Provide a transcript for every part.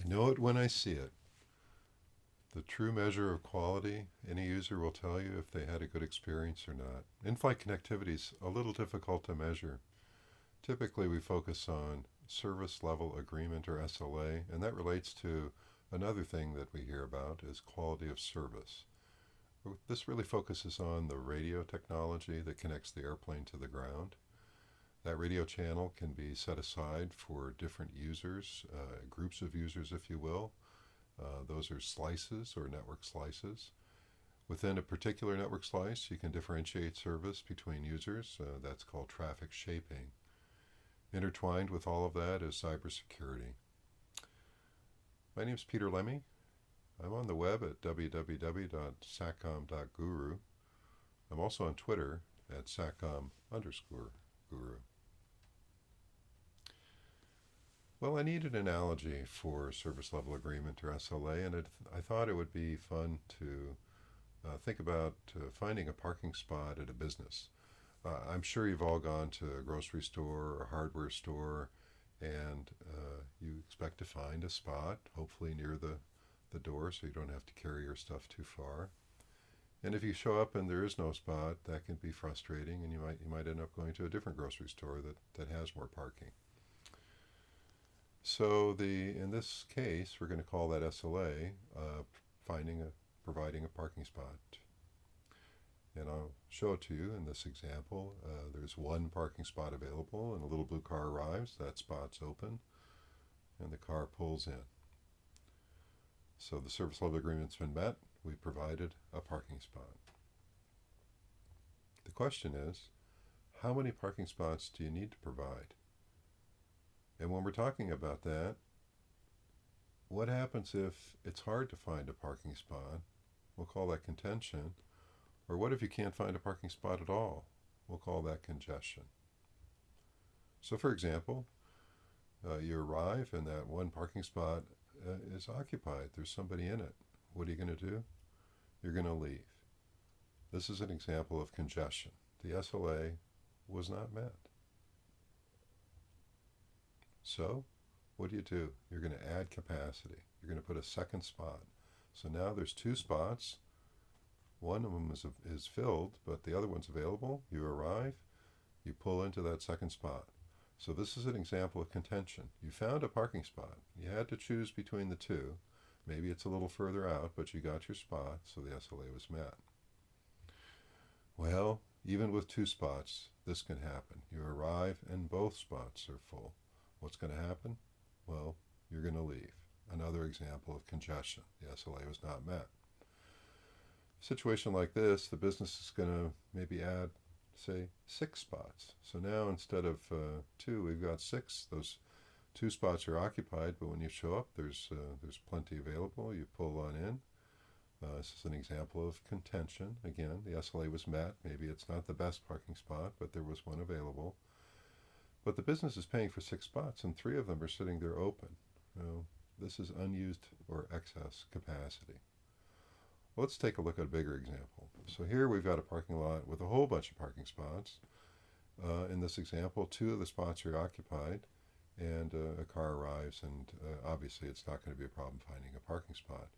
know it when I see it. The true measure of quality, any user will tell you if they had a good experience or not. In-flight connectivity is a little difficult to measure. Typically we focus on service level agreement or SLA, and that relates to another thing that we hear about is quality of service. This really focuses on the radio technology that connects the airplane to the ground. That radio channel can be set aside for different users, groups of users if you will. Those are slices or network slices. Within a particular network slice, you can differentiate service between users. That's called traffic shaping. Intertwined with all of that is cybersecurity. My name is Peter Lemmy. I'm on the web at www.satcom.guru. I'm also on Twitter at satcom_guru. Well, I need an analogy for service level agreement or SLA, and I thought it would be fun to think about finding a parking spot at a business. I'm sure you've all gone to a grocery store or a hardware store, and you expect to find a spot, hopefully near the door so you don't have to carry your stuff too far. And if you show up and there is no spot, that can be frustrating, and you might end up going to a different grocery store that has more parking. So in this case, we're going to call that SLA, providing a parking spot. And I'll show it to you in this example. There's one parking spot available, and a little blue car arrives. That spot's open, and the car pulls in. So the service level agreement's been met. We provided a parking spot. The question is, how many parking spots do you need to provide? And when we're talking about that, what happens if it's hard to find a parking spot? We'll call that contention. Or what if you can't find a parking spot at all? We'll call that congestion. So for example, you arrive and that one parking spot is occupied. There's somebody in it. What are you going to do? You're going to leave. This is an example of congestion. The SLA was not met. So what do? You're going to add capacity. You're going to put a second spot. So now there's two spots. One of them is filled, but the other one's available. You arrive, you pull into that second spot. So this is an example of contention. You found a parking spot. You had to choose between the two. Maybe it's a little further out, but you got your spot, so the SLA was met. Well, even with two spots, this can happen. You arrive and both spots are full. What's going to happen? Well, you're going to leave. Another example of congestion. The SLA was not met. Situation like this, the business is going to maybe add, say, 6 spots. So now instead of 2, we've got 6. Those 2 spots are occupied, but when you show up, there's plenty available. You pull on in. This is an example of contention. Again, the SLA was met. Maybe it's not the best parking spot, but there was one available. But the business is paying for 6 spots, and 3 of them are sitting there open. This is unused or excess capacity. Let's take a look at a bigger example. So here we've got a parking lot with a whole bunch of parking spots. In this example, 2 of the spots are occupied, and a car arrives, and obviously it's not going to be a problem finding a parking spot.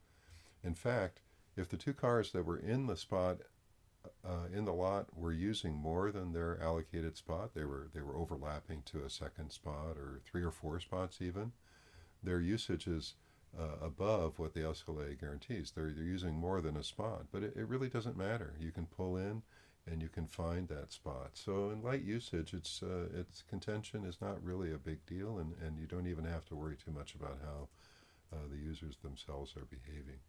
In fact, if the 2 cars that were in the spot in the lot were using more than their allocated spot, they were overlapping to a second spot or 3 or 4 spots even, their usage is above what the SLA guarantees. They're using more than a spot, but it really doesn't matter. You can pull in and you can find that spot. So in light usage, it's contention is not really a big deal, and you don't even have to worry too much about how the users themselves are behaving.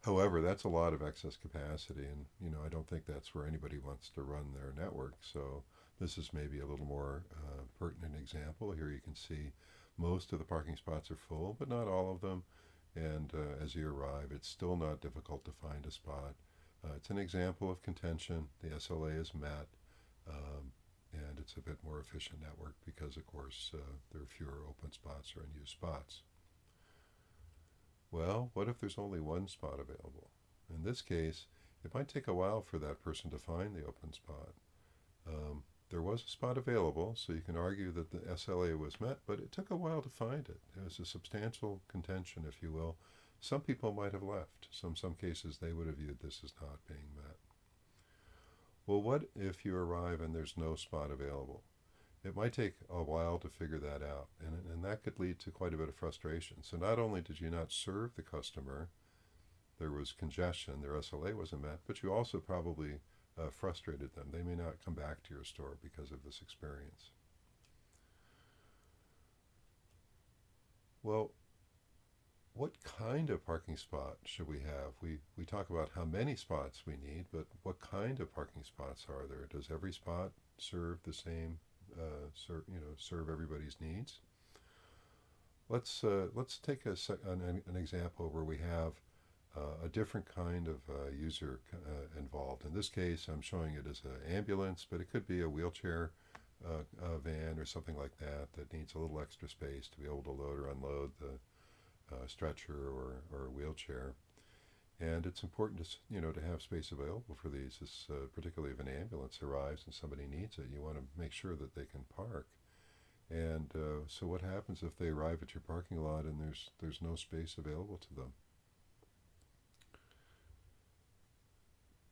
However, that's a lot of excess capacity, and I don't think that's where anybody wants to run their network. So this is maybe a little more pertinent example. Here you can see most of the parking spots are full, but not all of them. And as you arrive, it's still not difficult to find a spot. It's an example of contention. The SLA is met, and it's a bit more efficient network because, of course, there are fewer open spots or unused spots. Well, what if there's only one spot available? In this case, it might take a while for that person to find the open spot. There was a spot available, so you can argue that the SLA was met, but it took a while to find it. It was a substantial contention, if you will. Some people might have left. So in some cases, they would have viewed this as not being met. Well, what if you arrive and there's no spot available? It might take a while to figure that out, and that could lead to quite a bit of frustration. So not only did you not serve the customer, there was congestion, their SLA wasn't met, but you also probably frustrated them. They may not come back to your store because of this experience. Well, what kind of parking spot should we have? We talk about how many spots we need, but what kind of parking spots are there? Does every spot serve the same, serve everybody's needs? Let's take an example where we have a different kind of user involved. In this case, I'm showing it as an ambulance, but it could be a wheelchair van or something like that that needs a little extra space to be able to load or unload the stretcher or wheelchair. And it's important to have space available for these, particularly if an ambulance arrives and somebody needs it. You want to make sure that they can park. And so what happens if they arrive at your parking lot and there's no space available to them?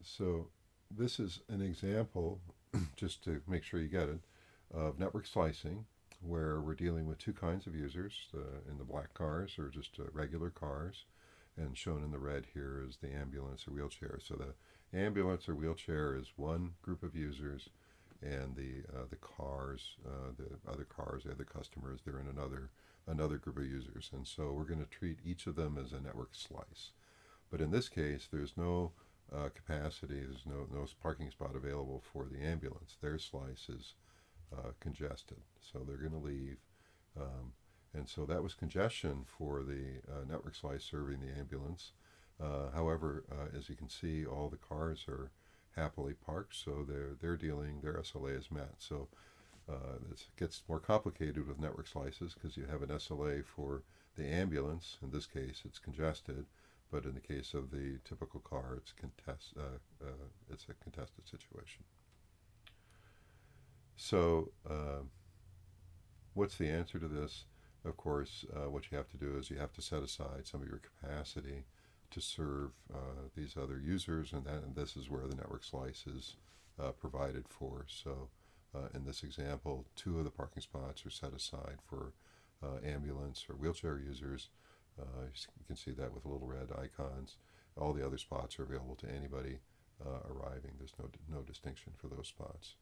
So this is an example, just to make sure you get it, of network slicing, where we're dealing with two kinds of users. In the black cars are just regular cars, and shown in the red here is the ambulance or wheelchair. So the ambulance or wheelchair is one group of users, and the cars, the other cars, the other customers, they're in another group of users. And so we're going to treat each of them as a network slice. But in this case, there's no capacity, there's no parking spot available for the ambulance. Their slice is congested, so they're going to leave. And so that was congestion for the network slice serving the ambulance. However, as you can see, all the cars are happily parked, so their SLA is met. So it gets more complicated with network slices because you have an SLA for the ambulance. In this case, it's congested, but in the case of the typical car, it's a contested situation. So what's the answer to this? Of course, what you have to do is you have to set aside some of your capacity to serve these other users, and this is where the network slice is provided for. So in this example, 2 of the parking spots are set aside for ambulance or wheelchair users. You can see that with little red icons. All the other spots are available to anybody arriving. There's no distinction for those spots.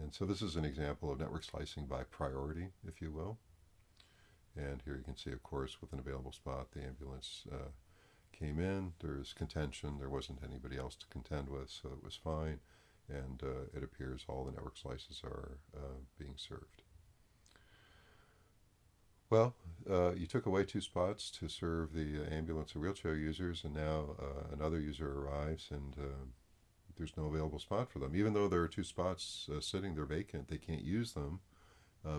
And so this is an example of network slicing by priority, if you will. And here you can see, of course, with an available spot, the ambulance came in. There's contention. There wasn't anybody else to contend with, so it was fine. And it appears all the network slices are being served. Well, you took away 2 spots to serve the ambulance or wheelchair users, and now another user arrives, and there's no available spot for them. Even though there are 2 spots sitting there vacant, they can't use them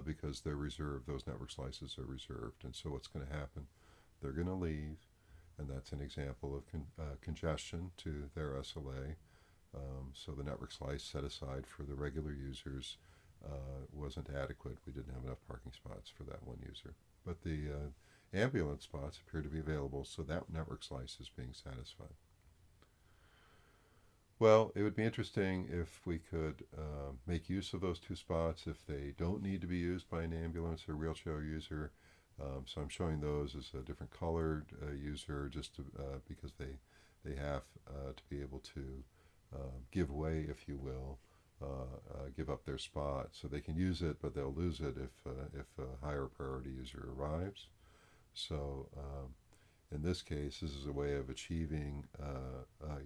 because they're reserved. Those network slices are reserved. And so what's going to happen? They're going to leave, and that's an example of congestion to their SLA. So the network slice set aside for the regular users wasn't adequate. We didn't have enough parking spots for that one user. But the ambulance spots appear to be available, so that network slice is being satisfied. Well, it would be interesting if we could make use of those 2 spots if they don't need to be used by an ambulance or wheelchair user. So I'm showing those as a different colored user just because they have to be able to give way, if you will, give up their spot. So they can use it, but they'll lose it if a higher priority user arrives. So in this case, this is a way of achieving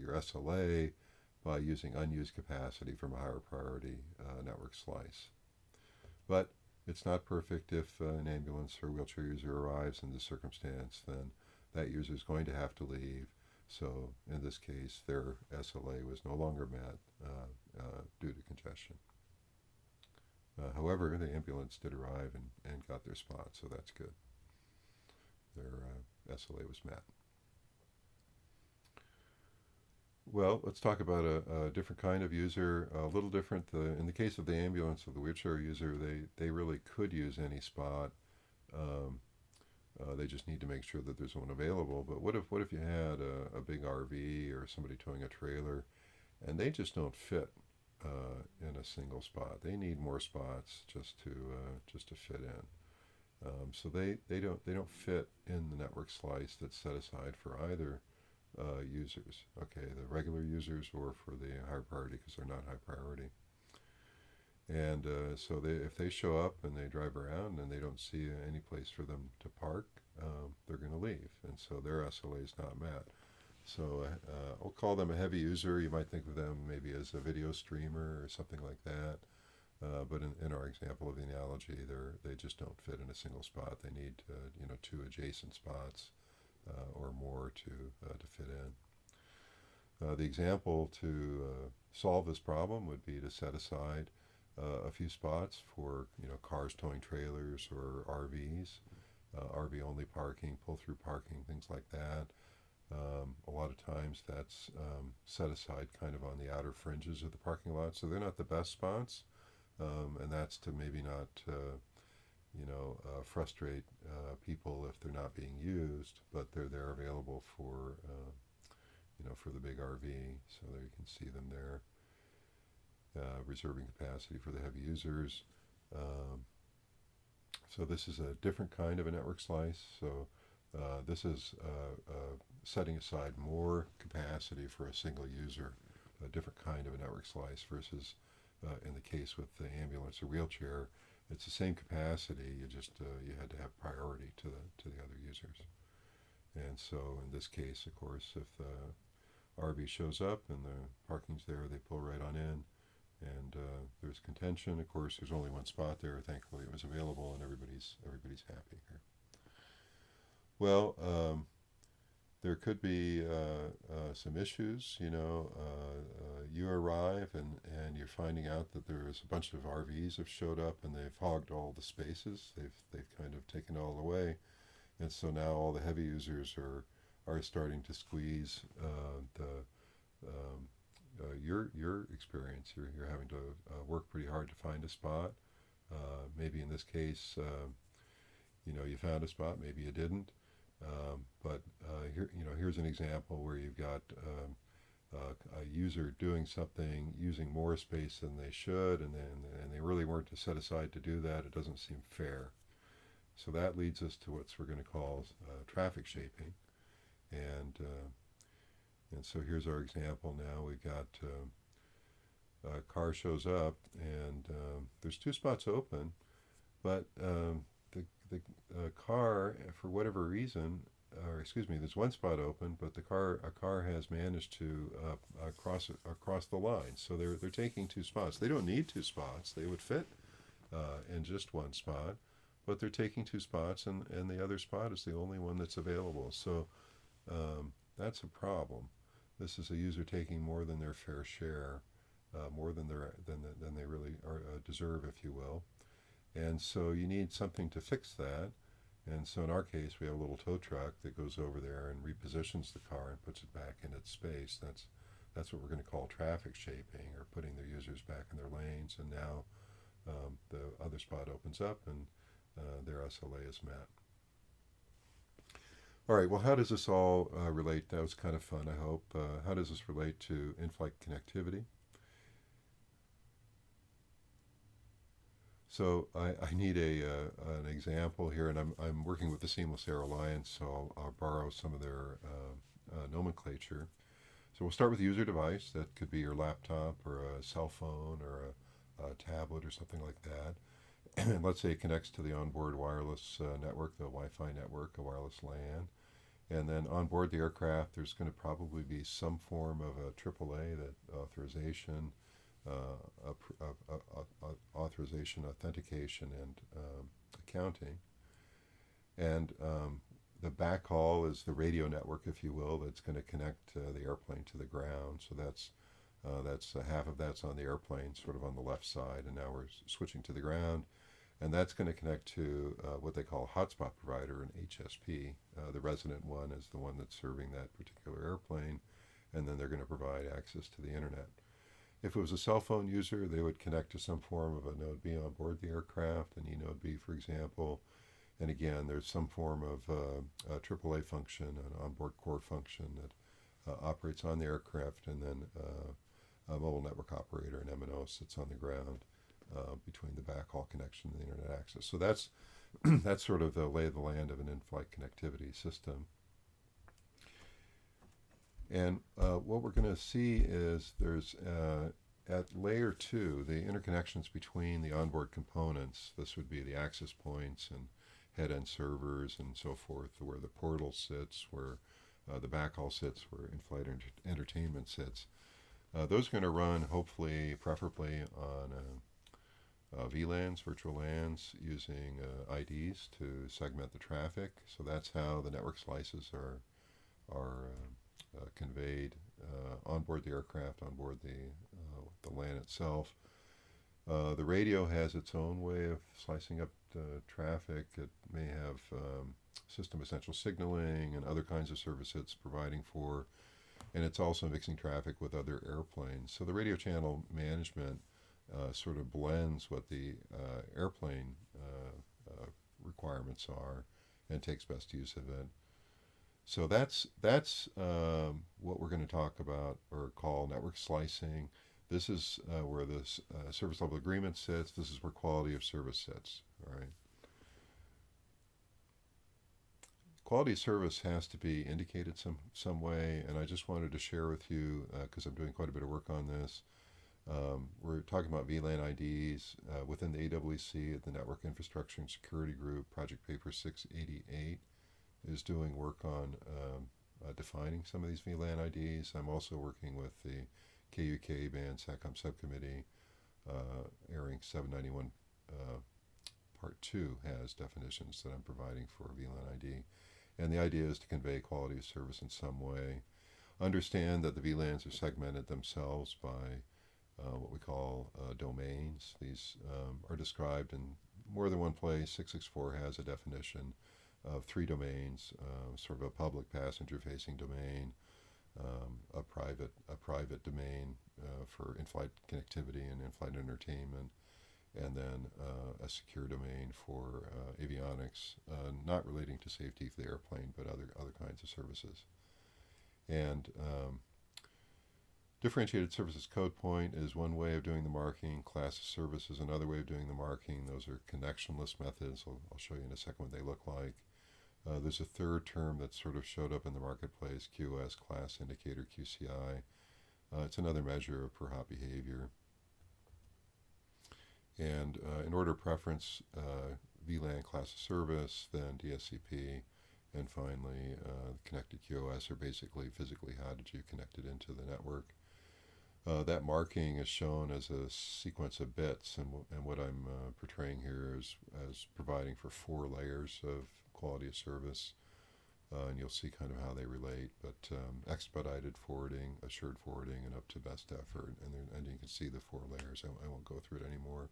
your SLA by using unused capacity from a higher priority network slice. But it's not perfect. If an ambulance or wheelchair user arrives in this circumstance, then that user is going to have to leave. So in this case, their SLA was no longer met due to congestion. However, the ambulance did arrive and got their spot, so that's good. Their SLA was met. Well, let's talk about a different kind of user, a little different. In the case of the ambulance or the wheelchair user, they really could use any spot. Um, they just need to make sure that there's one available. But what if you had a big RV or somebody towing a trailer, and they just don't fit in a single spot? They need more spots just to fit in. So they don't fit in the network slice that's set aside for either users. Okay, the regular users or for the high priority because they're not high priority. And so if they show up and they drive around and they don't see any place for them to park, they're going to leave, and so their SLA is not met. So I'll call them a heavy user. You might think of them maybe as a video streamer or something like that. But in our example of the analogy, they just don't fit in a single spot. They need two adjacent spots or more to fit in. The example to solve this problem would be to set aside a few spots for cars towing trailers or RVs, RV only parking, pull through parking, things like that. A lot of times that's set aside kind of on the outer fringes of the parking lot, so they're not the best spots, and that's to maybe not frustrate people if they're not being used, but they're there available for the big RV, so there you can see them there. Reserving capacity for the heavy users. So this is a different kind of a network slice. So this is setting aside more capacity for a single user, a different kind of a network slice versus in the case with the ambulance or wheelchair, it's the same capacity. You had to have priority to the other users. And so in this case, of course, if the RV shows up and the parking's there, they pull right on in. And there's contention. Of course, there's only one spot there. Thankfully, it was available, and everybody's happy here. Well, there could be some issues. You arrive and you're finding out that there's a bunch of RVs have showed up and they've hogged all the spaces. They've kind of taken it all away, and so now all the heavy users are starting to squeeze your experience. You're having to work pretty hard to find a spot. Maybe in this case, you found a spot. Maybe you didn't. But here's an example where you've got a user doing something using more space than they should, and they really weren't set aside to do that. It doesn't seem fair. So that leads us to what we're going to call traffic shaping, and so here's our example now. We've got a car shows up, and there's two spots open, but the car, for whatever reason, or excuse me, there's one spot open, but a car has managed to cross the line. So they're taking two spots. They don't need two spots. They would fit in just one spot, but they're taking two spots, and the other spot is the only one that's available. So that's a problem. This is a user taking more than their fair share, more than they really deserve, if you will. And so you need something to fix that. And so in our case, we have a little tow truck that goes over there and repositions the car and puts it back in its space. That's what we're going to call traffic shaping, or putting their users back in their lanes. And now the other spot opens up and their SLA is met. All right, well, how does this all relate? That was kind of fun, I hope. How does this relate to in-flight connectivity? So I need an example here, and I'm working with the Seamless Air Alliance, so I'll borrow some of their nomenclature. So we'll start with the user device. That could be your laptop or a cell phone or a tablet or something like that. And let's say it connects to the onboard wireless network, the Wi-Fi network, a wireless LAN. And then on board the aircraft, there's going to probably be some form of a AAA, that authorization, authorization, authentication, and accounting. And the backhaul is the radio network, if you will, that's going to connect the airplane to the ground. So that's half of that's on the airplane, sort of on the left side, and now we're switching to the ground. And that's going to connect to what they call a hotspot provider, an HSP. The resident one is the one that's serving that particular airplane. and then they're going to provide access to the internet. If it was a cell phone user, they would connect to some form of a node B on board the aircraft, an eNode B, for example. And again, there's some form of a AAA function, an onboard core function that operates on the aircraft, and then a mobile network operator, an MNO, sits on the ground between the backhaul connection and the internet access. So that's that's sort of the lay of the land of an in-flight connectivity system. And what we're going to see is there's, at layer 2, the interconnections between the onboard components. This would be the access points and head-end servers and so forth, where the portal sits, where the backhaul sits, where in-flight entertainment sits. Those are going to run, hopefully, preferably on VLANs, virtual LANs, using IDs to segment the traffic. So that's how the network slices are conveyed onboard the aircraft, onboard the LAN itself. The radio has its own way of slicing up the traffic. It may have system essential signaling and other kinds of services it's providing for, and it's also mixing traffic with other airplanes. So the radio channel management sort of blends what the airplane requirements are and takes best use of it. So that's what we're going to talk about or call network slicing. This is where this service level agreement sits. This is where quality of service sits. All right. Quality of service has to be indicated some way, and I just wanted to share with you, because I'm doing quite a bit of work on this. We're talking about VLAN IDs within the AWC, the Network Infrastructure and Security Group. Project Paper 688 is doing work on defining some of these VLAN IDs. I'm also working with the KUK Band SATCOM Subcommittee. Airing 791 Part 2 has definitions that I'm providing for VLAN ID. And the idea is to convey quality of service in some way. Understand that the VLANs are segmented themselves by what we call domains. These are described in more than one place. 664 has a definition of 3 domains, sort of a public passenger-facing domain, a private domain for in-flight connectivity and in-flight entertainment, and then a secure domain for avionics, not relating to safety for the airplane, but other kinds of services. And differentiated services code point is one way of doing the marking. Class of service is another way of doing the marking. Those are connectionless methods. I'll show you in a second what they look like. There's a third term that sort of showed up in the marketplace, QOS, Class Indicator, QCI. It's another measure of per hop behavior. And in order of preference, VLAN class of service, then DSCP, and finally connected QoS, or basically physically how did you connect it into the network. That marking is shown as a sequence of bits, and what I'm portraying here is as providing for 4 layers of quality of service, and you'll see kind of how they relate, but expedited forwarding, assured forwarding, and up to best effort, and you can see the 4 layers. I won't go through it anymore.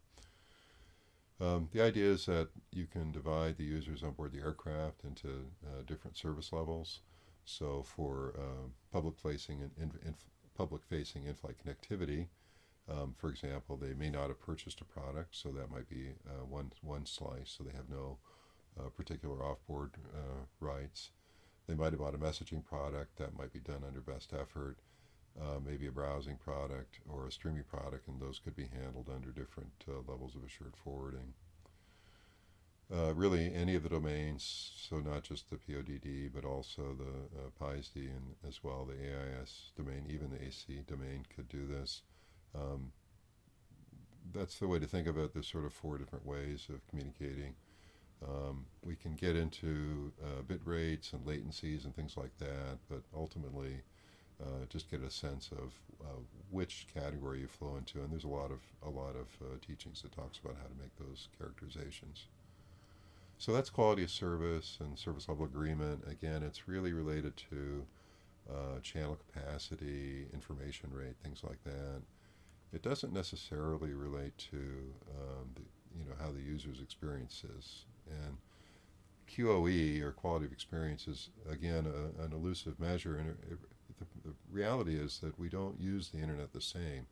The idea is that you can divide the users on board the aircraft into different service levels. So for public-facing in-flight connectivity, for example, they may not have purchased a product, so that might be one slice, so they have no particular off-board rights. They might have bought a messaging product that might be done under best effort, maybe a browsing product or a streaming product, and those could be handled under different levels of assured forwarding. Really, any of the domains, so not just the PODD, but also the PISD and as well the AIS domain, even the AC domain could do this. That's the way to think of it. There's sort of 4 different ways of communicating. We can get into bit rates and latencies and things like that, but ultimately just get a sense of which category you flow into, and there's a lot of teachings that talks about how to make those characterizations. So that's quality of service and service level agreement. Again, it's really related to channel capacity, information rate, things like that. It doesn't necessarily relate to how the user's experience is. And QOE, or quality of experience, is again an elusive measure, and the reality is that we don't use the internet the same.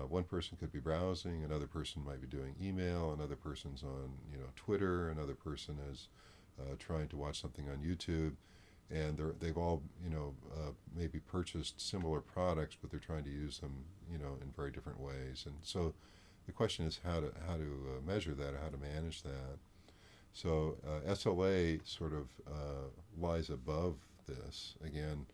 One person could be browsing, another person might be doing email, another person's on Twitter, another person is trying to watch something on YouTube, and they've all maybe purchased similar products, but they're trying to use them in very different ways. And so the question is how to measure that, how to manage that. So SLA sort of lies above this. Again,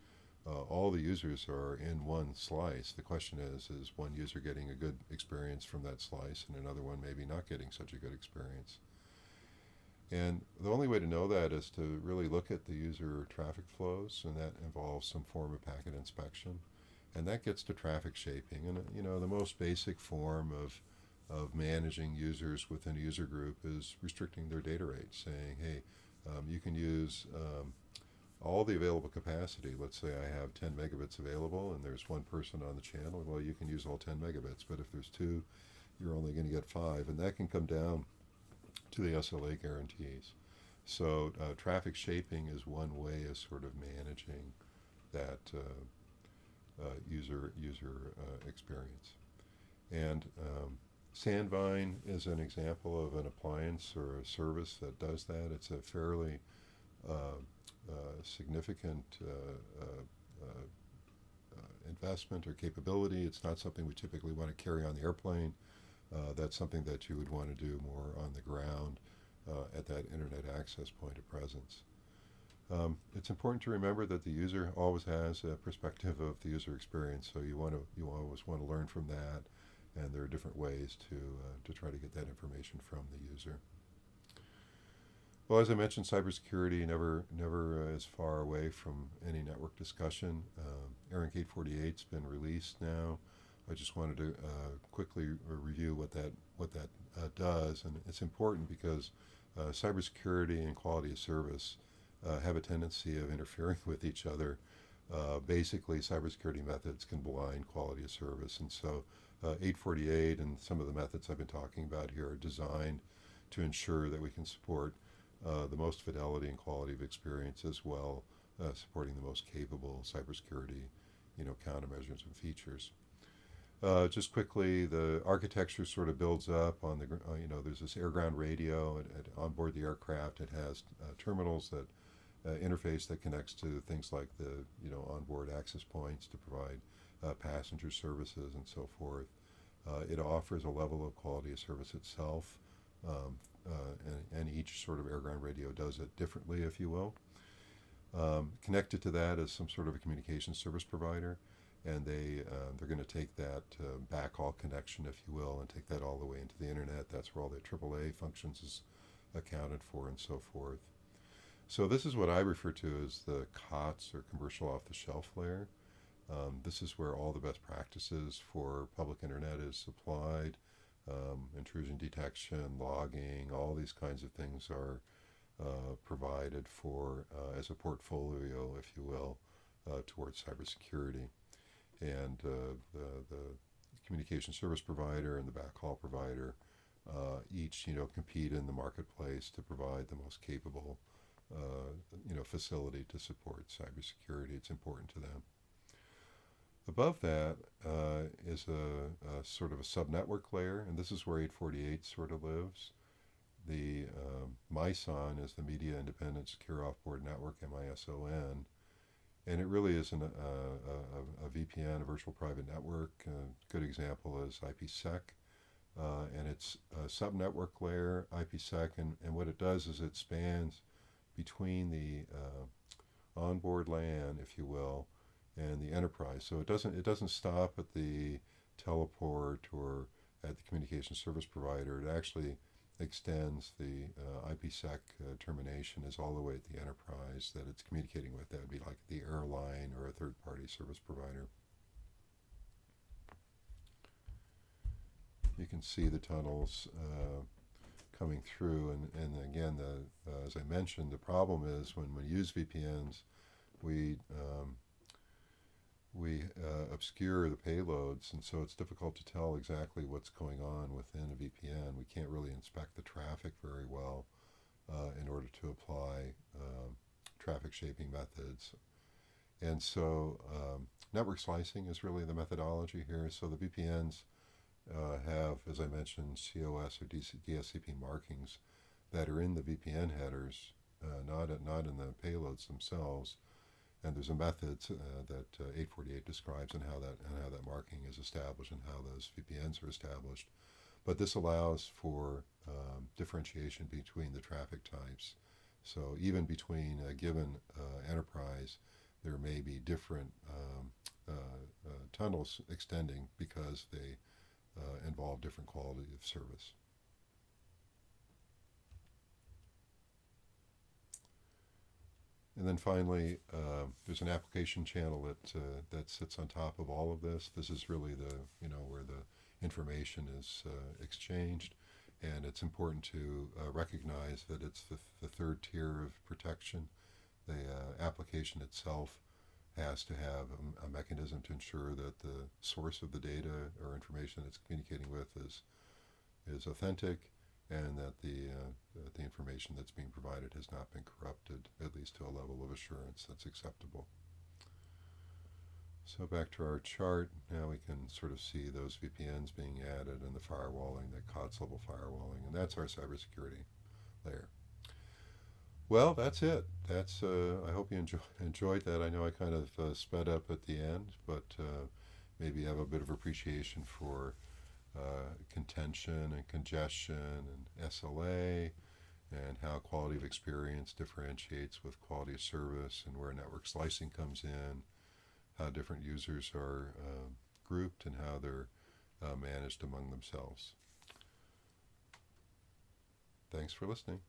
all the users are in one slice. The question is one user getting a good experience from that slice and another one maybe not getting such a good experience? And the only way to know that is to really look at the user traffic flows, and that involves some form of packet inspection. And that gets to traffic shaping. And the most basic form of managing users within a user group is restricting their data rate, saying, hey, you can use all the available capacity. Let's say I have 10 megabits available and there's one person on the channel. Well, you can use all 10 megabits, but if there's two, you're only going to get 5. And that can come down to the SLA guarantees. So traffic shaping is one way of sort of managing that user experience. And Sandvine is an example of an appliance or a service that does that. It's a fairly significant investment or capability. It's not something we typically want to carry on the airplane. That's something that you would want to do more on the ground at that internet access point of presence. It's important to remember that the user always has a perspective of the user experience, so you always want to learn from that, and there are different ways to try to get that information from the user. Well, as I mentioned, cybersecurity never is far away from any network discussion. ARINC 848's been released now. I just wanted to quickly review what that does, and it's important because cybersecurity and quality of service have a tendency of interfering with each other. Basically, cybersecurity methods can blind quality of service, and so 848 and some of the methods I've been talking about here are designed to ensure that we can support the most fidelity and quality of experience, as well supporting the most capable cybersecurity countermeasures and features. Just quickly, the architecture sort of builds up on the, there's this air-ground radio on board the aircraft. It has terminals that interface that connects to things like the, onboard access points to provide passenger services and so forth. It offers a level of quality of service itself, and each sort of air-ground radio does it differently, if you will. Connected to that is some sort of a communication service provider, and they're going to take that backhaul connection, if you will, and take that all the way into the internet. That's where all the AAA functions is accounted for and so forth. So this is what I refer to as the COTS, or commercial off-the-shelf layer. This is where all the best practices for public internet is supplied. Intrusion detection, logging, all these kinds of things are provided for as a portfolio, if you will, towards cybersecurity. And the communication service provider and the backhaul provider each, compete in the marketplace to provide the most capable, facility to support cybersecurity. It's important to them. Above that is a sort of a subnetwork layer, and this is where 848 sort of lives. The MISON is the Media Independent Secure Offboard Network, MISON, and it really is a VPN, a virtual private network. A good example is IPsec, and it's a subnetwork layer, IPsec, and what it does is it spans between the onboard LAN, if you will, and the enterprise. So it doesn't stop at the teleport or at the communication service provider. It actually extends the IPsec termination is all the way at the enterprise that it's communicating with. That would be like the airline or a third-party service provider. You can see the tunnels coming through, and again, as I mentioned, the problem is when we use VPNs, we obscure the payloads, and so it's difficult to tell exactly what's going on within a VPN. We can't really inspect the traffic very well in order to apply traffic shaping methods. And so network slicing is really the methodology here. So the VPNs have, as I mentioned, QoS or DSCP markings that are in the VPN headers, not in the payloads themselves. And there's a method that 848 describes and how that marking is established and how those VPNs are established. But this allows for differentiation between the traffic types. So even between a given enterprise, there may be different tunnels extending because they involve different quality of service. And then finally, there's an application channel that sits on top of all of this. This is really where the information is exchanged, and it's important to recognize that it's the third tier of protection. The application itself has to have a mechanism to ensure that the source of the data or information it's communicating with is authentic, and that the information that's being provided has not been corrupted, at least to a level of assurance that's acceptable. So back to our chart, now we can sort of see those VPNs being added and the firewalling, the COTS level firewalling, and that's our cybersecurity layer. Well, that's it. That's I hope you enjoyed that. I know I kind of sped up at the end, but maybe you have a bit of appreciation for contention and congestion and SLA, and how quality of experience differentiates with quality of service, and where network slicing comes in, how different users are grouped, and how they're managed among themselves. Thanks for listening.